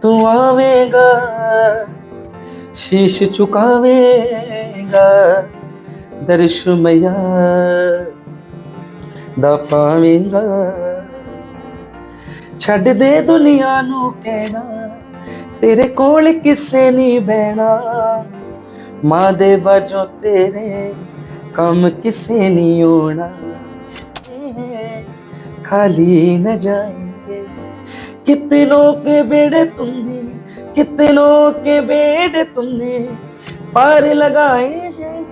तू आवेगा, शीश झुकावेगा, दर्श मैया दा पावेगा। छੱਡ दे दुनिया नू कहना, तेरे कोल किसे नहीं बहना, मां दे बाजों तेरे काम किसे नहीं होना। खाली न जाएंगे, कितनों के बेड़े तुमने, कितनों के बेड़े तुमने पार लगाए हैं,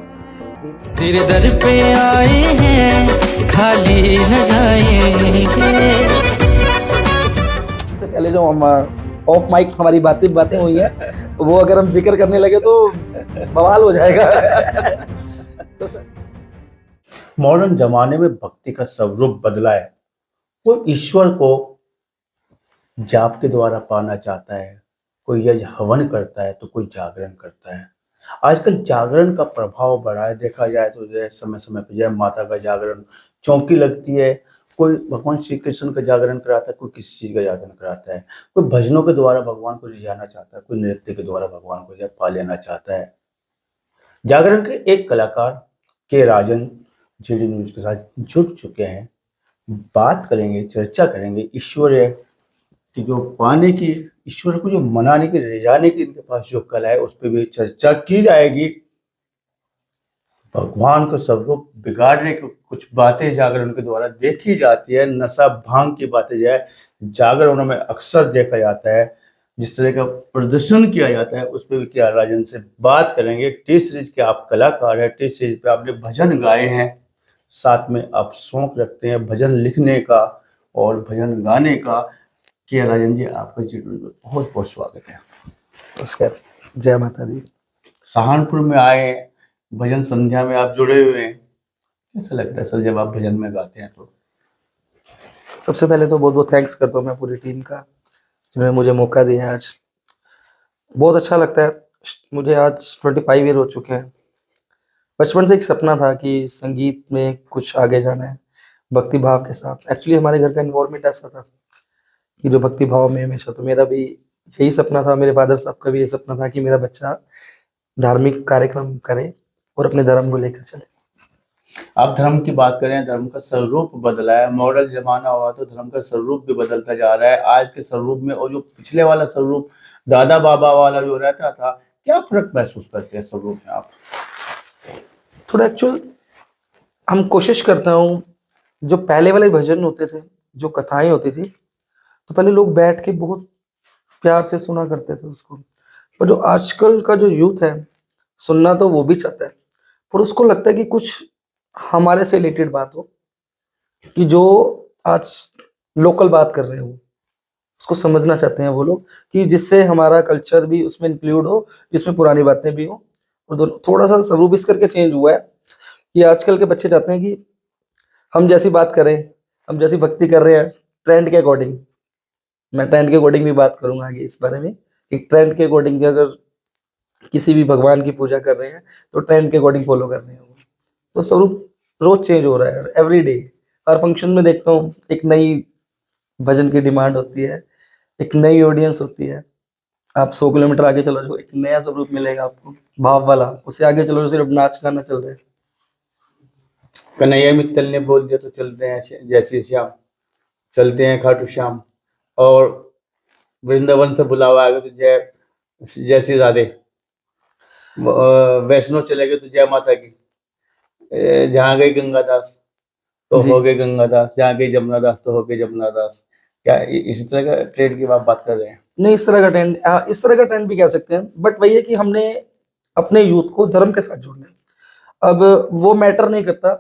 तेरे दर पे आए हैं, खाली न जाएंगे। सबसे पहले जो हम ऑफ माइक हमारी बातें हुई हैं, वो अगर हम जिक्र करने लगे तो बवाल हो जाएगा। तो मॉडर्न जमाने में भक्ति का स्वरूप बदला है। कोई ईश्वर को जाप के द्वारा पाना चाहता है, कोई यज्ञ हवन करता है, तो कोई जागरण करता है। आजकल जागरण का प्रभाव बढ़ा है। देखा जाए तो जय समय समय पर जय माता का जागरण, चौकी लगती है, कोई भगवान श्री कृष्ण का जागरण कराता है, कोई किसी चीज का जागरण कराता है, कोई भजनों के द्वारा भगवान को रिझाना चाहता है, कोई नृत्य के द्वारा भगवान को पा लेना चाहता है। जागरण के एक कलाकार के राजन जीडी न्यूज के साथ जुड़ चुके हैं। बात करेंगे, चर्चा करेंगे ईश्वर की जो पाने की, ईश्वर को जो मनाने की, रिझाने की इनके पास जो कला है, उस पर भी चर्चा की जाएगी। भगवान को स्वरूप बिगाड़ने की कुछ बातें जागरण के द्वारा देखी जाती है। नशा भांग की बातें जो है जागरणों में अक्सर देखा जाता है। जिस तरह का प्रदर्शन किया जाता है, उस पर भी क्या राजन से बात करेंगे। टी सीरीज के आप कलाकार हैं, टी सीरीज पे आपने भजन गाए हैं, साथ में आप शौक रखते हैं भजन लिखने का और भजन गाने का। के राजन जी, आपका जीवन में बहुत बहुत स्वागत है। नमस्कार, जय माता दी। सहारनपुर में आए, भजन संध्या में आप जुड़े हुए हैं, कैसा लगता है सर जब आप भजन में गाते हैं तो? सबसे पहले तो बहुत बहुत थैंक्स करता हूँ मैं पूरी टीम का, जिन्होंने मुझे मौका दिया आज। बहुत अच्छा लगता है। मुझे आज 25 ईयर हो चुके हैं। बचपन से एक सपना था कि संगीत में कुछ आगे जाना है, भक्ति भाव के साथ। एक्चुअली हमारे घर का इन्वायरमेंट ऐसा था कि जो भक्ति भाव में हमेशा, तो मेरा भी यही सपना था, मेरे फादर साहब का भी ये सपना था कि मेरा बच्चा धार्मिक कार्यक्रम करे और अपने धर्म को लेकर चले। आप धर्म की बात करें, धर्म का स्वरूप बदला है। मॉडल जमाना हुआ तो धर्म का स्वरूप भी बदलता जा रहा है। आज के स्वरूप में और जो पिछले वाला स्वरूप दादा बाबा वाला जो रहता था, क्या फर्क महसूस करते हैं स्वरूप में आप? थोड़ा एक्चुअल हम कोशिश करता हूँ, जो पहले वाले भजन होते थे, जो कथाएं होती थी, तो पहले लोग बैठ के बहुत प्यार से सुना करते थे उसको। पर जो आजकल का जो यूथ है, सुनना तो वो भी चाहता है, पर उसको लगता है कि कुछ हमारे से रिलेटेड बात हो, कि जो आज लोकल बात कर रहे हो उसको समझना चाहते हैं वो लोग, कि जिससे हमारा कल्चर भी उसमें इंक्लूड हो, जिसमें पुरानी बातें भी हो। और दोनों थोड़ा सा स्वरूप इस करके चेंज हुआ है कि आजकल के बच्चे चाहते हैं कि हम जैसी बात करें, हम जैसी भक्ति कर रहे हैं ट्रेंड के अकॉर्डिंग। मैं ट्रेंड के अकॉर्डिंग भी बात करूंगा आगे इस बारे में, कि ट्रेंड के अकॉर्डिंग अगर किसी भी भगवान की पूजा कर रहे हैं तो ट्रेंड के अकॉर्डिंग फॉलो कर रहे हैं वो। तो स्वरूप रोज चेंज हो रहा है, एवरी डे। हर फंक्शन में देखता हूँ एक नई भजन की डिमांड होती है, एक नई ऑडियंस होती है। आप 100 किलोमीटर आगे चलो जो एक नया स्वरूप मिलेगा आपको, भाव वाला। उससे आगे चलो जो सिर्फ नाच गाना चल रहा है। कन्हैया मित्तल ने बोल दिया तो चलते हैं जय श्री श्याम, चलते हैं खाटू श्याम, और वृंदावन से बुलावा आ गया तो जय जय श्री राधे, वैष्णो चले गए तो जय माता की, जहाँ गई गंगा दास तो जी। हो गए गंगा दास, जहाँ गई जमुना दास तो हो गए जमुना दास। क्या इसी तरह का ट्रेंड की आप बात कर रहे हैं? नहीं, इस तरह का ट्रेंड, इस तरह का ट्रेंड भी कह सकते हैं, बट वही है कि हमने अपने यूथ को धर्म के साथ जोड़ना है। अब वो मैटर नहीं करता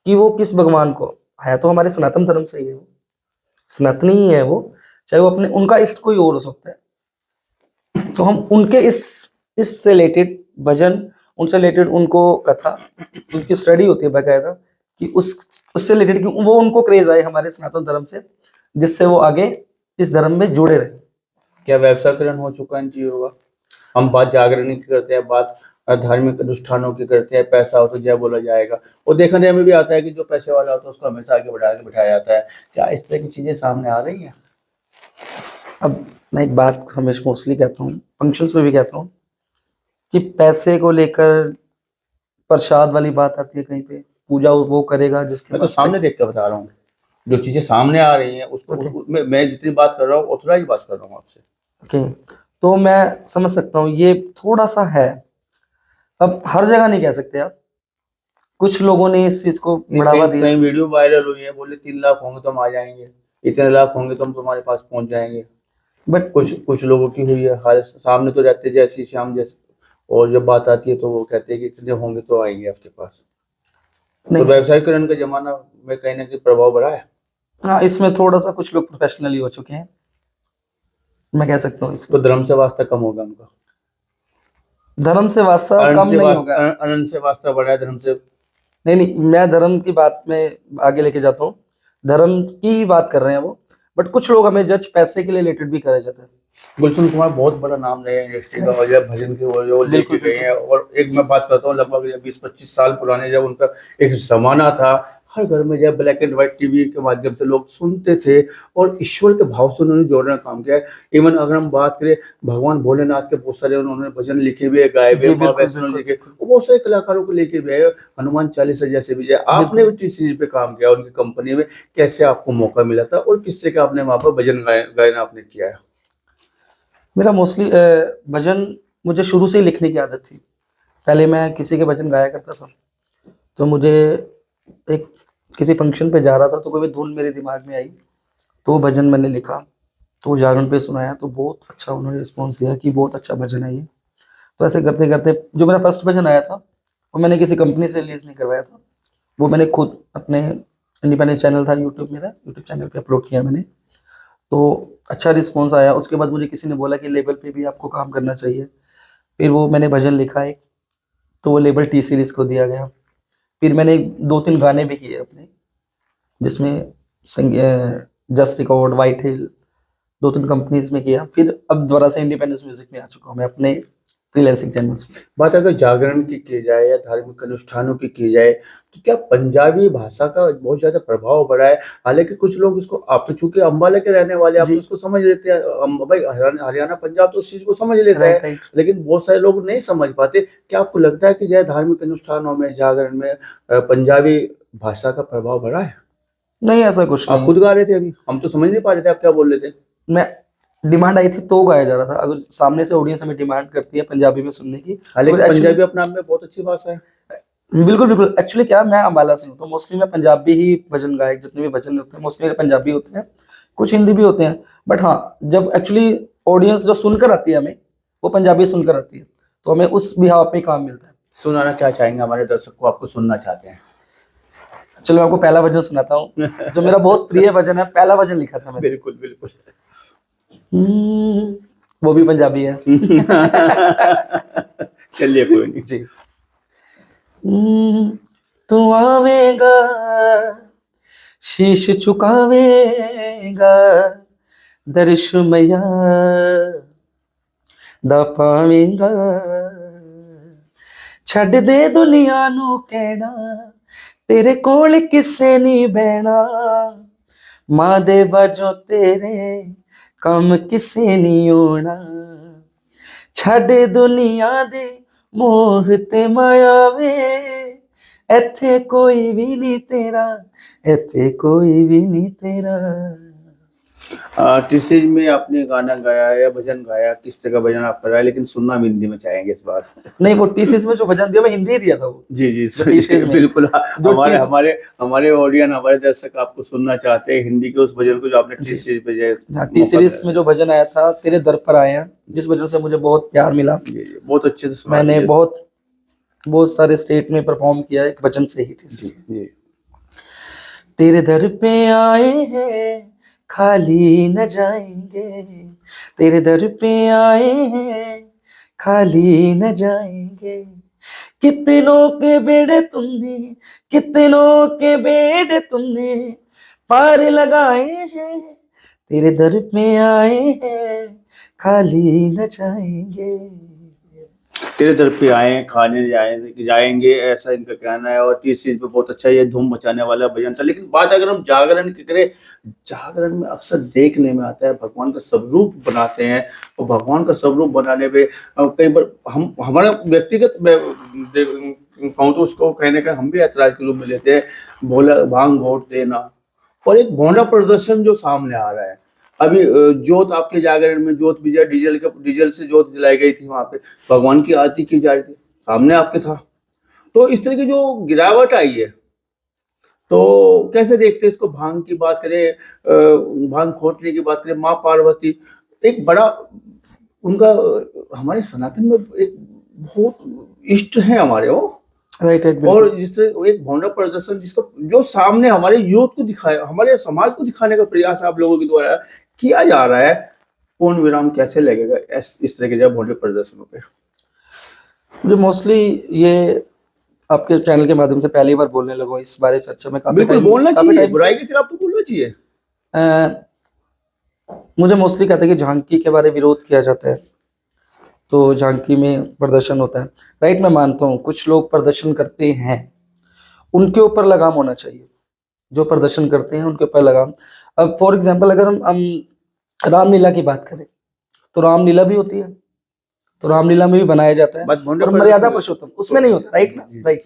कि वो किस भगवान को है, तो हमारे सनातन धर्म से ही है, वो सनातनी ही है वो, चाहे वो अपने उनका इष्ट कोई और हो सकता है। तो हम उनके इससे रिलेटेड भजन, उनसे रिलेटेड उनको कथा, उनकी स्टडी होती है बाकायदा, कि उससे रिलेटेड कि वो उनको क्रेज आए हमारे सनातन धर्म से, जिससे वो आगे इस धर्म में जुड़े रहे। क्या व्यवसायकरण हो चुका है इन चीजों का? हम बात जागरण की करते हैं, बात धार्मिक अनुष्ठानों की करते हैं, पैसा हो तो जय बोला जाएगा, और देखने में भी आता है कि जो पैसे वाला होता है उसको हमेशा आगे बढ़ा के बिठाया जाता है। क्या इस तरह की चीजें सामने आ रही हैं? अब मैं एक बात हमेशा मोस्टली कहता हूँ, फंक्शंस में भी कहता हूँ कि पैसे को लेकर प्रसाद वाली बात आती है कहीं पे, पूजा वो करेगा जिसके मैं तो पास सामने पैसे। देख के बता रहा हूँ, जो चीजें सामने आ रही हैं उसको ओके मैं जितनी बात कर रहा हूँ उतना ही बात कर रहा हूँ आपसे। ओके, तो मैं समझ सकता हूँ ये थोड़ा सा है। अब हर जगह नहीं कह सकते आप, कुछ लोगों ने इस चीज को नहीं, बढ़ावा कहीं दिया। कहीं वीडियो वायरल हुई है, बोले 3 लाख होंगे तो हम आ जाएंगे, इतने लाख होंगे तो हम तुम्हारे पास पहुंच जाएंगे। बट कुछ कुछ लोगों की हुई है, हाल सामने तो रहते जैसी श्याम जैसे, और जब बात आती है तो वो कहते हैं कि इतने होंगे तो आएंगे आपके पास। तो नहीं, व्यवसायीकरण का जमाना में कहीं ना कहीं प्रभाव बढ़ा है। हाँ इसमें थोड़ा सा कुछ लोग प्रोफेशनली हो चुके हैं, मैं कह सकता हूँ तो इसमें। धर्म से वास्ता कम होगा उनका, धर्म से वास्ता अनंत कम से नहीं होगा। वास्ता, अनंत से वास्ता बढ़ा है धर्म से। नहीं नहीं, मैं धर्म की बात में आगे लेके जाता हूँ, धर्म की ही बात कर रहे हैं वो। बट कुछ लोग हमें जज पैसे के लिए रिलेटेड भी करे जाते हैं। गुलशन कुमार बहुत बड़ा नाम रहे हैं इंडस्ट्री का, नहीं, और जब भजन के वो लेके बिल्कुल गए बिल्कुल हैं, और एक मैं बात करता हूँ लगभग 20-25 साल पुराने, जब उनका एक जमाना था, हर घर में जब ब्लैक एंड व्हाइट टीवी के माध्यम से लोग सुनते थे, और ईश्वर के भाव से उन्होंने जोड़ने का काम किया है। इवन अगर हम बात करें भगवान भोलेनाथ के, बहुत सारे उन्होंने भजन लिखे हुए, गाए हुए, जी, माँ बिल्कुल वैष्णो बिल्कुल जी के, बिल्कुल और बहुत सारे कलाकारों को लेके भी आए, हनुमान चालीसा जैसे भी जाए। आपने बिल्कुल। भी किस चीज पे काम किया उनकी कंपनी में, कैसे आपको मौका मिला था, और किससे का आपने वहां पर भजन गायन आपने किया है? मेरा मोस्टली भजन, मुझे शुरू से ही लिखने की आदत थी। पहले मैं किसी के भजन गाया करता था, तो मुझे एक किसी फंक्शन पे जा रहा था तो कोई भी धुन मेरे दिमाग में आई, तो वो भजन मैंने लिखा, तो जागरण पे सुनाया, तो बहुत अच्छा उन्होंने रिस्पॉन्स दिया कि बहुत अच्छा भजन है ये। तो ऐसे करते करते जो मेरा फर्स्ट भजन आया था, वो मैंने किसी कंपनी से रिलीज नहीं करवाया था, वो मैंने खुद अपने इंडिपेंडेंट चैनल था यूट्यूब, मेरा यूट्यूब चैनल पे अपलोड किया मैंने। तो अच्छा रिस्पॉन्स आया, उसके बाद मुझे किसी ने बोला कि लेबल पे भी आपको काम करना चाहिए। फिर वो मैंने भजन लिखा एक, तो वो लेबल टी सीरीज को दिया गया। फिर मैंने 2-3 गाने भी किए अपने, जिसमें जस्ट रिकॉर्ड, वाइट हिल, 2-3 कंपनीज में किया। फिर अब दोबारा से इंडिपेंडेंस म्यूजिक में आ चुका हूँ मैं अपने फ्रीलांसिंग चैनल्स पे। बात अगर जागरण की जाए या धार्मिक अनुष्ठानों की जाए, तो क्या पंजाबी भाषा का बहुत ज्यादा प्रभाव बढ़ा है? हालांकि कुछ लोग इसको, आप तो चूंकि अम्बाला के रहने वाले, आप जी, तो इसको समझ लेते हैं, भाई हरियाणा पंजाब तो उस चीज को समझ लेता राइट है, राइट। लेकिन बहुत सारे लोग नहीं समझ पाते। क्या आपको लगता है कि जो है धार्मिक अनुष्ठानों में, जागरण में पंजाबी भाषा का प्रभाव बढ़ा है? नहीं, ऐसा कुछ आप नहीं खुद है। गा रहे थे अभी, हम तो समझ नहीं पा रहे थे आप क्या बोल रहे थे। मैं, डिमांड आई थी तो गाया जा रहा था। अगर सामने से ऑडियंस हमें डिमांड करती है पंजाबी में सुनने की, तो हालांकि फिर एक्चुअली, पंजाबी अपने आप में बहुत अच्छी भाषा है। बिल्कुल बिल्कुल, एक्चुअली क्या, मैं अम्बाला से हूँ, तो मोस्टली मैं पंजाबी ही भजन गायक, जितने भी भजन होते हैं मोस्टली पंजाबी होते हैं, कुछ हिंदी भी होते हैं। बट हाँ, जब एक्चुअली ऑडियंस जो सुनकर आती है हमें, वो पंजाबी सुनकर आती है, तो हमें उस बिहाव पे काम मिलता है। सुनाना क्या चाहेंगे हमारे दर्शक को, आपको सुनना चाहते हैं? चलो मैं आपको पहला भजन सुनाता हूँ, जो मेरा बहुत प्रिय भजन है, पहला भजन लिखा था मैंने। बिल्कुल बिल्कुल। हम्म, वो भी पंजाबी है। चलिए कोई नहीं। जी। हम्म, तू आवेगा, शीश झुकावेगा, दर्श मैया दा पावेगा, ਛੱਡ ਦੇ ਦੁਨੀਆ ਨੂੰ ਕਹਿਣਾ, ਤੇਰੇ ਕੋਲ ਕਿਸੇ ਨਹੀਂ ਬਹਿਣਾ, ਮਾਂ ਦੇ ਬਾਝੋਂ ਤੇਰੇ ਕੰਮ ਕਿਸੇ ਨਹੀਂ ਆਉਣਾ, ਛੱਡ ਦੁਨੀਆ ਦੇ ਮੋਹ ਤੇ ਮਾਇਆ ਵੇ, ਇੱਥੇ ਕੋਈ ਵੀ ਨਹੀਂ ਤੇਰਾ, ਇੱਥੇ ਕੋਈ ਵੀ ਨਹੀਂ ਤੇਰਾ। टीसीज में आपने गाना गाया या भजन गाया, किस तरह का भजन आप कराया, लेकिन सुनना हम हिंदी में चाहेंगे इस बार। नहीं, वो टीसीएस में जो भजन दिया, मैं हिंदी ही दिया था वो, जी जी जो टीसीएस में, बिल्कुल। जो हमारे टीस हमारे हमारे ऑडियंस, हमारे दर्शक आपको सुनना चाहते हैं हिंदी के उस भजन को जो आपने जी, टीसीज पे जो हाँ, टी मौका सीरीज में दिया। जो भजन आया था, तेरे दर पर आए हैं, जिस वजह से मुझे बहुत प्यार मिला। जी जी, बहुत अच्छे से सुना मैंने दीजिए। बहुत बहुत सारे स्टेट में परफॉर्म किया एक भजन से ही। जी जी। तेरे दर पे आए हैं, खाली न जाएंगे, तेरे दर पे आए हैं, खाली न जाएंगे, कितनों के बेड़े तुमने, कितनों के बेड़े तुमने पार लगाए हैं, तेरे दर पे आए हैं, खाली न जाएंगे। तेरे दर पे आए खाने जाएंगे, ऐसा इनका कहना है। और इस चीज पे बहुत अच्छा ये धूम मचाने वाला भजन था। लेकिन बात अगर हम जागरण की करें, जागरण में अक्सर देखने में आता है भगवान का स्वरूप बनाते हैं। और भगवान का स्वरूप बनाने पे कई बार हम हमारा व्यक्तिगत कहूँ तो उसको कहने का हम भी ऐतराज के रूप में लेते हैं, भोला भांग वोट देना और एक भोंडा प्रदर्शन जो सामने आ रहा है। अभी जोत आपके जागरण में जोत विजय डीजल से जोत जलाई गई थी, वहां पे भगवान की आरती की जा रही थी, सामने आपके था। तो इस तरह की जो गिरावट आई है, तो कैसे देखते हैं इसको? भांग की बात करें, भांग खोटने की बात करें, माँ पार्वती एक बड़ा उनका हमारे सनातन में एक बहुत इष्ट है हमारे वो। राइट राइट, और जिससे एक भौंडा प्रदर्शन जिसका जो सामने हमारे यूथ को दिखाया, हमारे समाज को दिखाने का प्रयास आप लोगों के द्वारा किया जा रहा है, पूर्ण विराम कैसे लगेगा इस तरह के जब भौंडे प्रदर्शनों पे? मुझे मोस्टली ये आपके चैनल के माध्यम से पहली बार बोलने लगा हूं इस बारे चर्चा में। काफी बिल्कुल टाइम बोलना काफी चाहिए, टाइम बुराई से के खिलाफ तो बोलना चाहिए। मुझे मोस्टली कहते हैं कि झांकी के बारे विरोध किया जाता है, तो झांकी में प्रदर्शन होता है। राइट, मैं मानता हूँ कुछ लोग प्रदर्शन करते हैं, उनके ऊपर लगाम होना चाहिए। जो प्रदर्शन करते हैं उनके ऊपर लगाम। अब फॉर एग्जांपल अगर हम रामलीला की बात करें, तो रामलीला भी होती है, तो रामलीला में भी बनाया जाता है। बस भौंडे और मर्यादा प्रदर्शन पुरुषोत्तम उसमें नहीं होता। राइट ना? जी, राइट,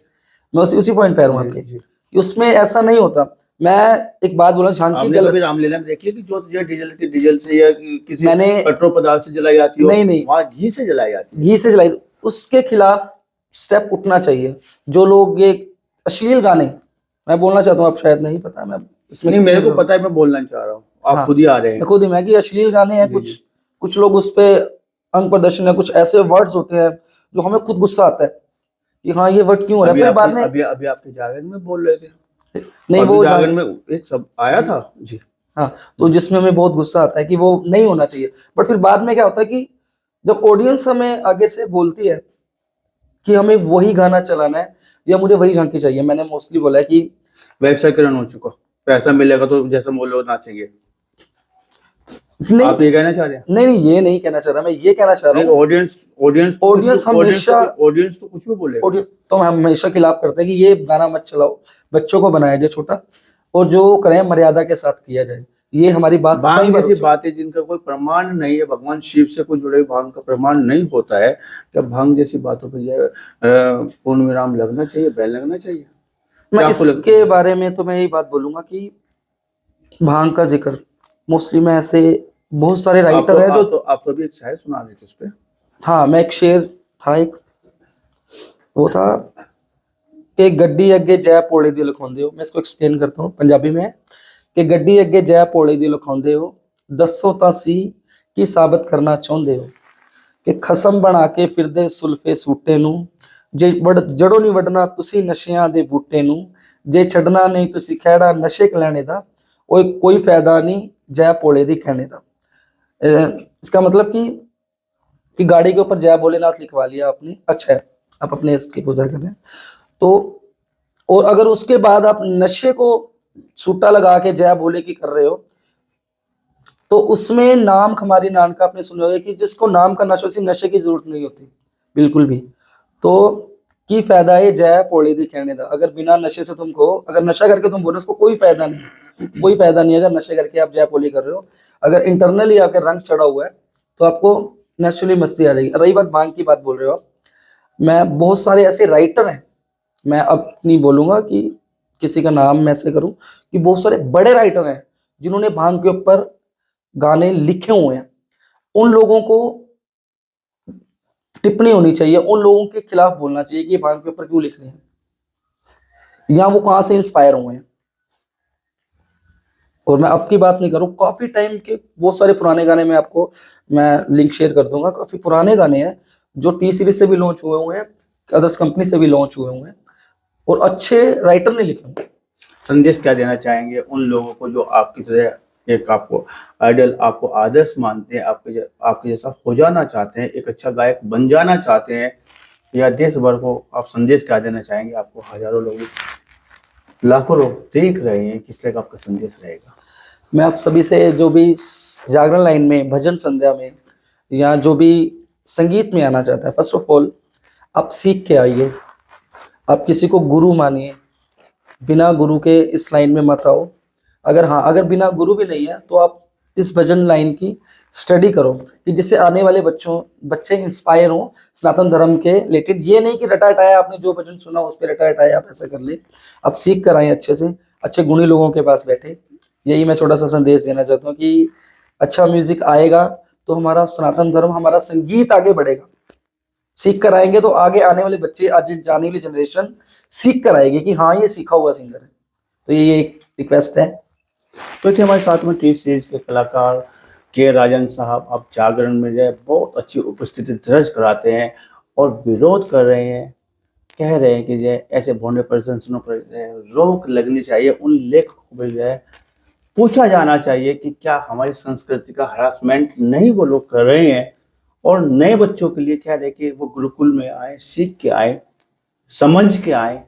मैं उसी पॉइंट पे आ रहा हूँ आपके जी। कि उसमें ऐसा नहीं होता। मैं एक बात बोला, झांकी आपने कभी गलत रामलीला में देखी है कि जोत जो डीजल से या किसी मैंने पेट्रोल पदार्थ से जलाई जाती हो? नहीं नहीं, वहां घी से जलाई जाती है। घी से जलाई, उसके खिलाफ स्टेप उठना चाहिए। जो लोग ये अश्लील गाने, मैं बोलना चाहता हूँ, आप शायद नहीं पता, मैं इसमें नहीं, मेरे को पता है, मैं बोलना चाह रहा हूँ, आप हाँ, खुद ही आ रहे मैं हैं। खुद ही मैं कि अश्लील गाने हैं, जी, कुछ जी। कुछ लोग उस पे अंग प्रदर्शन है, कुछ ऐसे वर्ड्स होते हैं जो हमें खुद गुस्सा आता है कि हाँ ये वर्ड क्यों हो रहा है, अभी फिर आपके बाद में अभी आपके जागरण में बोल रहे थे, नहीं अभी वो जागरण में एक सब आया जी था जी। हाँ, तो जिसमें हमें बहुत गुस्सा आता है कि वो नहीं होना चाहिए। बट फिर बाद में क्या होता है कि जब ऑडियंस हमें आगे से बोलती है कि हमें वही गाना चलाना है या मुझे वही झांकी चाहिए, मैंने मोस्टली बोला है कि वैश्वीकरण हो चुका, पैसा मिलेगा तो जैसे वो लोग नाचेंगे। नहीं आप ये कहना चाह रहे हैं? नहीं नहीं, ये नहीं कहना चाह रहा, मैं ये कहना चाह रहा नहीं, हूँ ऑडियंस ऑडियंस ऑडियंस हमेशा ऑडियंस तो कुछ भी बोलेगा। तो हम हमेशा खिलाफ करते हैं कि ये गाना मत चलाओ, बच्चों को बनाया जाए छोटा, और जो करें मर्यादा के साथ किया जाए। ये हमारी बात कई भांग बार हो जैसी चुकी बातें जिनका कोई प्रमाण नहीं है, भगवान शिव से कोई जुड़े भांग का प्रमाण नहीं होता है, क्या भांग जैसी बातों पर जो है पूर्ण विराम लगना चाहिए, बैन लगना चाहिए? मैं क्या आपको लगता इसके है? बारे में तो मैं यही बात बोलूंगा कि भांग का जिक्र मोस्टली में ऐसे बहुत सारे राइटर हैं जो आप तो अभी एक शायर सुना रहे थे उस पे। हाँ, मैं एक शेर था, एक वो था कि गड्डी अगे जय पोले दी लिखाਉਂਦੇ हो। मैं इसको एक्सप्लेन करता हूँ पंजाबी में, कि गड्डी अगे जय पोले दी लिखाਉਂਦੇ हो, दसो ਤਾਂ ਸੀ ਕੀ ਸਾਬਤ ਕਰਨਾ ਚਾਹੁੰਦੇ ਹੋ, ਕਿ ਖਸਮ ਬਣਾ ਕੇ ਫਿਰਦੇ ਸੁਲਫੇ ਸੂਟੇ ਨੂੰ, ਜੇ ਜੜੋਂ ਨਹੀਂ ਵੱਢਣਾ ਤੁਸੀਂ ਨਸ਼ਿਆਂ ਦੇ ਬੂਟੇ ਨੂੰ, ਜੇ ਛੱਡਣਾ ਨਹੀਂ ਤੁਸੀਂ ਖਹਿੜਾ ਨਸ਼ੇ ਲੈਣੇ ਦਾ, ਉਹ कोई फायदा नहीं जय पोले दी कहने का। इसका मतलब कि गाड़ी के ऊपर जय भोलेनाथ लिखवा लिया आपने, अच्छा है, आप अपने इसकी पूजा कर रहे हैं तो, और अगर उसके बाद आप नशे को छूटा लगा के जय भोले की कर रहे हो, तो उसमें नाम खमारी नान का आपने सुना होगा कि जिसको नाम का नशा, उसी नशे की जरूरत नहीं होती बिल्कुल भी। तो की फायदा है जय पोले दी कहने का, अगर बिना नशे से तुमको, अगर नशा करके तुम बोलो उसको कोई फायदा नहीं, कोई फायदा नहीं। अगर नशे करके आप जय पोली कर रहे हो, अगर इंटरनली आकर रंग चढ़ा हुआ है तो आपको नेचुरली मस्ती आ जाएगी। रही बात भांग की बात बोल रहे हो आप, मैं बहुत सारे ऐसे राइटर हैं, मैं अब नहीं बोलूंगा कि किसी का नाम मैं ऐसे करूं, कि बहुत सारे बड़े राइटर हैं जिन्होंने भांग के ऊपर गाने लिखे हुए हैं। उन लोगों को टिप्पणी होनी चाहिए, उन लोगों के खिलाफ बोलना चाहिए कि ये भांग के ऊपर क्यों लिख रहे हैं या वो कहां से इंस्पायर हुए हैं। और मैं अब की बात नहीं करूं, काफी टाइम के बहुत सारे पुराने गाने में आपको मैं लिंक शेयर कर दूंगा, काफी पुराने गाने हैं जो टी सीरीज से भी लॉन्च हुए हुए हैं, अदर्स कंपनी से भी लॉन्च हुए हुए हैं, और अच्छे राइटर ने लिखे हुए। संदेश क्या देना चाहेंगे उन लोगों को जो आपकी तरह एक आपको आइडल, आपको आदर्श मानते हैं, आपके जैसा हो जाना चाहते हैं, एक अच्छा गायक बन जाना चाहते हैं, या देश भर को आप संदेश क्या देना चाहेंगे? आपको हजारों लोग, लाखों लोग देख रहे हैं, किस तरह का आपका संदेश रहेगा? मैं आप सभी से, जो भी जागरण लाइन में, भजन संध्या में, या जो भी संगीत में आना चाहता है, फर्स्ट ऑफ ऑल आप सीख के आइए, आप किसी को गुरु मानिए, बिना गुरु के इस लाइन में मत आओ। अगर हाँ, अगर बिना गुरु भी नहीं है तो आप इस भजन लाइन की स्टडी करो कि जिससे आने वाले बच्चे इंस्पायर हों सनातन धर्म के रिलेटेड। ये नहीं कि रटा रटाया आपने जो भजन सुना उस पर रटा रटाया आप ऐसा कर ले, आप सीख कर आए अच्छे से, अच्छे गुणी लोगों के पास बैठे। यही मैं छोटा सा संदेश देना चाहता हूँ कि अच्छा म्यूजिक आएगा तो हमारा सनातन धर्म, हमारा संगीत आगे बढ़ेगा। सीख कर आएंगे तो आगे आने वाले बच्चे, आज जाने वाली जनरेशन सीख कर आएगी कि हाँ ये सीखा हुआ सिंगर है। तो ये एक रिक्वेस्ट है। तो थे हमारे साथ में टी सीरीज के कलाकार के राजन साहब। अब जागरण में जो है बहुत अच्छी उपस्थिति दर्ज कराते हैं और विरोध कर रहे हैं, कह रहे हैं कि जो है ऐसे भोंडे प्रदर्शनों पर रोक लगनी चाहिए। उन लेखकों को जो है पूछा जाना चाहिए कि क्या हमारी संस्कृति का हरासमेंट नहीं वो लोग कर रहे हैं, और नए बच्चों के लिए कह रहे हैं कि वो गुरुकुल में आए, सीख के आए, समझ के आए,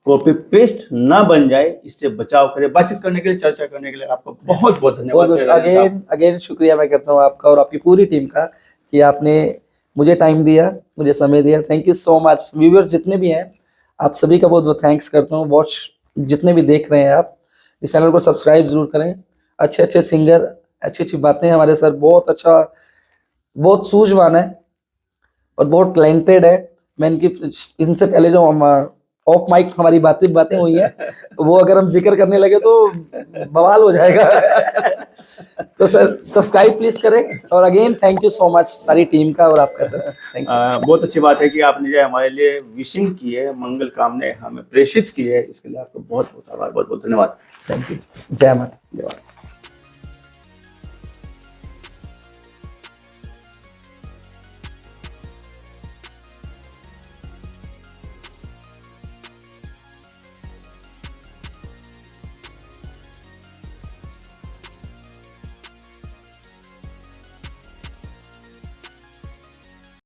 कॉपी पेस्ट ना बन जाए, इससे बचाव करें। बातचीत करने के लिए, चर्चा करने के लिए आपको बहुत बहुत धन्यवाद। अगेन शुक्रिया मैं करता हूँ आपका और आपकी पूरी टीम का कि आपने मुझे टाइम दिया, मुझे समय दिया। Thank you so much. Viewers जितने भी हैं, आप सभी का बहुत बहुत थैंक्स करता हूँ। वॉच जितने भी देख रहे हैं, आप इस चैनल को सब्सक्राइब जरूर करें। अच्छे अच्छे सिंगर, अच्छी अच्छी बातें हमारे सर, बहुत अच्छा, बहुत सूझवान है और बहुत टैलेंटेड है। मैं इनसे पहले जो ऑफ माइक हमारी बातें हुई हैं वो अगर हम जिक्र करने लगे तो बवाल हो जाएगा। तो सर सब्सक्राइब प्लीज करें। और again thank you so much सारी टीम का और आपका सर। Thank you. बहुत अच्छी बात है कि आपने जो हमारे लिए विशिंग की है, मंगल कामने हमें प्रेषित की है, इसके लिए आपको बहुत बहुत आभार, बहुत बहुत धन्यवाद। Thank you. जय माता। धन्यवाद।